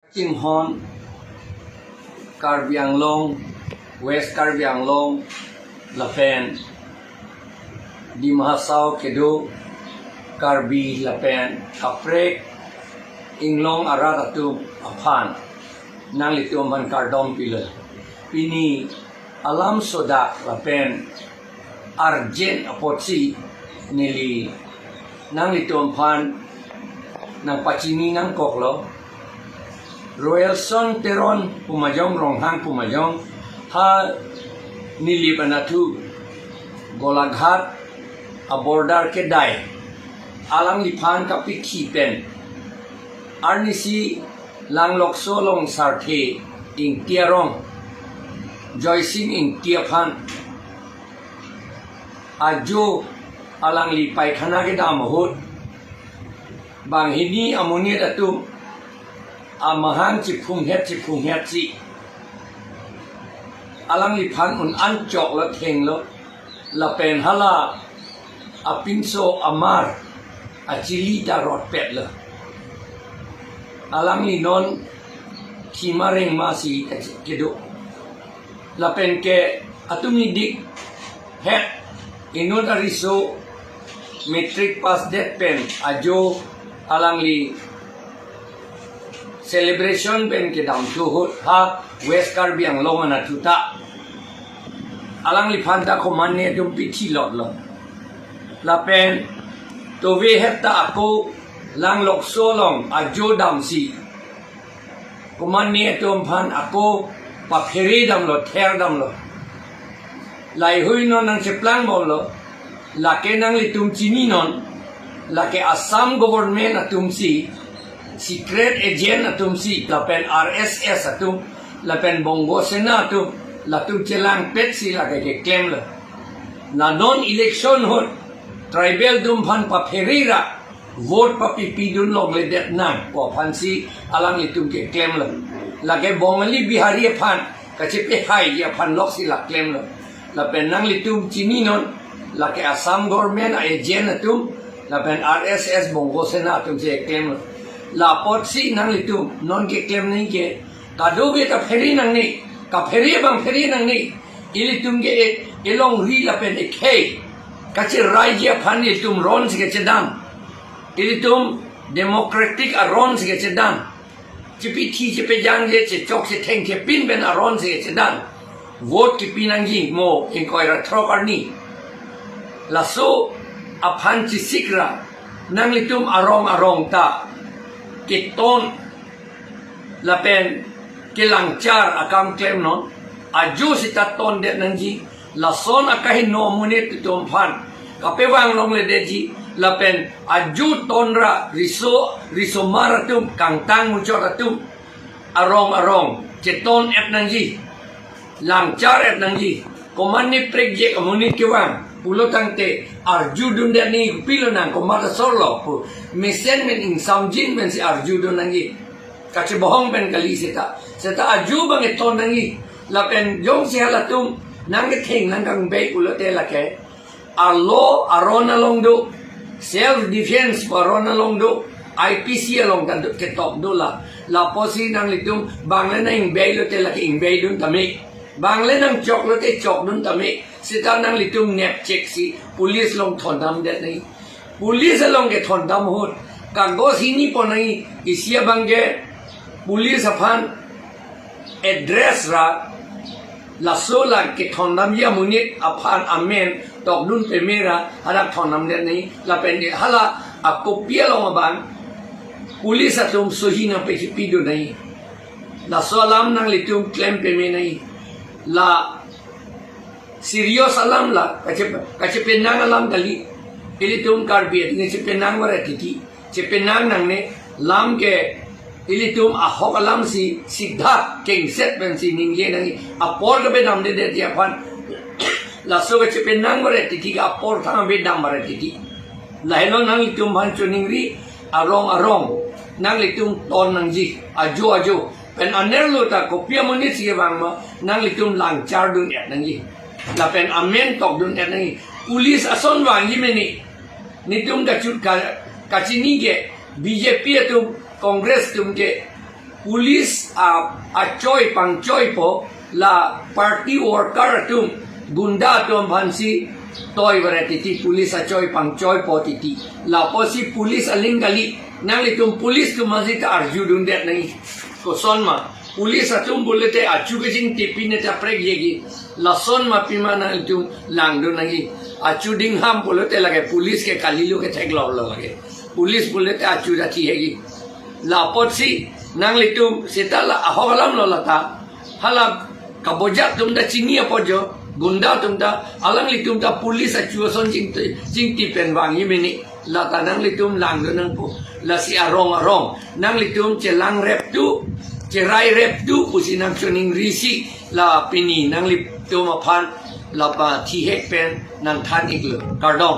Jinghon, Karbi Anglong, West Karbi Anglong, Lapen, di Mahasau Kedo, Karbi Lapen, Kaprek, Inglong Aratatu Apan, Nang Lituman Kardom Pila, Pini Alam Soda Lapen, Arjen Apotsi, Nili, Nang Lituman Nang Pachini Nang Koklo, Royal Son Teron Pumajong Ronghang Pumajong Ha Nilibanatu Golaghat Abordar Kedai Alang Lipan Kapit Kipen Arnisi Lang Lokso Long Sarte Ing Tiarong Joycing Ing Tiapan Ajo Alang Lipai Kanageda Mahut Bang Hini Amunit Atum Amahan Cipung Het Si Alang Lipan Un Ancok La Teng Lo La Pen Hala Apinso Amar Acili Darot Pet La Alang Linon Kimareng Masi Kedo La Pen Ke Atumi Dik Het Inun Ariso Metric Pass Det Pen Ajo Alang Li Celebration ben ke dam tuhut ha West Karbi Anglong Anatuta Alang Lipanta Komane dum piti lot lo La pen to we heta ako lang lokso long ajo dam si Komane dum pan ako pa pheri dam lo ther dam lo Lai hui non nang seplang bom lo la ke nang litum chini non la ke Assam government atum si Secret agent atum si lapen RSS atum lapen Bongo Sena atum latum celang pet si lagi claim la na non election hot tribal dum pan pa ferira vote pa pipi dun long le det nang ko pan si alang itum ke claim la lagi Bongali Bihari pan kacepe hai ya pan lok si la claim la lapen nang litum chini non lagi Assam government agent atum lapen RSS Bongo Sena atum je claim la La potsi nang litum non ke claim nahi ke kado ke ka pheri nang ni ka pheri bang pheri nang ni ilitum ke elong ri la pen ekhe kachi raija phan ilitum ron ke chedam ilitum democratic aron ke chedam chipi thi chipe jang je che chok se theng ke pin ben aron ke chedam vote ki pinang ji mo in koi ra thro karni la so aphan chi sikra nang litum arong ta ke ton la pen ke langchar akam claim non aju sita ton de nanji la son akahin no munit tom phan kape wang long le deji la pen aju tonra riso maratum kangtang muchoratum arong ke ton et nanji langchar et nanji komani prejek amunit ke wang pulo tangte arju dunda ni pilo nang ko mata solo pu mesen men in samjin men si arju dun nangi kache bohong ben kali seta arju bang eton nangi la pen jong si halatum nang ke theng nang kang be pulo te la ke arlo arona long do self defense arona long do IPC along kan ke top do la posi nang litum bangle nang be lo te la ke ing be dun tamik bangle nang chok lo te chok dun tamik Sita nang litum nep cek si police long thondam det nahi police long ke thondam hot kagos hini po nahi isia bangge police afan address ra la sola ke thondam ya munit afan amen tok dun pe mera harak thondam det nahi la pende hala a kopia long ban police atum sohina pe pido nahi la solam nang litum claim pe me nahi la serius alam la kache penang alam kali ilitum karbi ni che penang wara titi che penang nang ne lam ke ilitum ahok alam si siddha king set ben si ningye nang apor ke bedam de dia pan la so che penang wara titi ka apor thang bedam wara titi lailo nang litum ban chuningri arong nang litum ton nang ji ajo pen anerlo ta kopia monit si bang ma nang litum lang char dun et nang ji la pen amen tok dun et nang police ason wang ji meni nitum ka chut ka chini ke BJP tu Congress tum ke police आ चोय पंग चोय पो ला party worker तुम गुंडा तुम Bhansi toy variety police आ चोय पंग चोय पो ती ला पोसी पुलिस अलिंग गली नांगली तुम पुलिस तुम मजी ता अर्जू दुंदे नहीं को सोन मा पुलिस तुम बोले थे अचू के जिंग टिपी ने चपरेग येगी लसोन मा पीमा ना तुम लांगडो नहीं अचू डिंग हम बोले थे लगे पुलिस के कालीलो के थेग लगे पुलिस बोले थे अचू जाती हैगी लापोसी नांगली तुम सीता ला होगलम लोलता हाला कबोजा तुम दा चिनिया पोजो गुंडा तुम दा अलंगली तुम दा पुलिस अचू सोन जिंग टिपेन वांगी मिनी लाता नांगली तुम लांगडो नंग पो लसी arong नांगली तुम चेलांग रेप तू cerai rep tu pusi nang chuning risi la pini nang lip tu ma phan la pa thi hek pen nang than ik lo kardong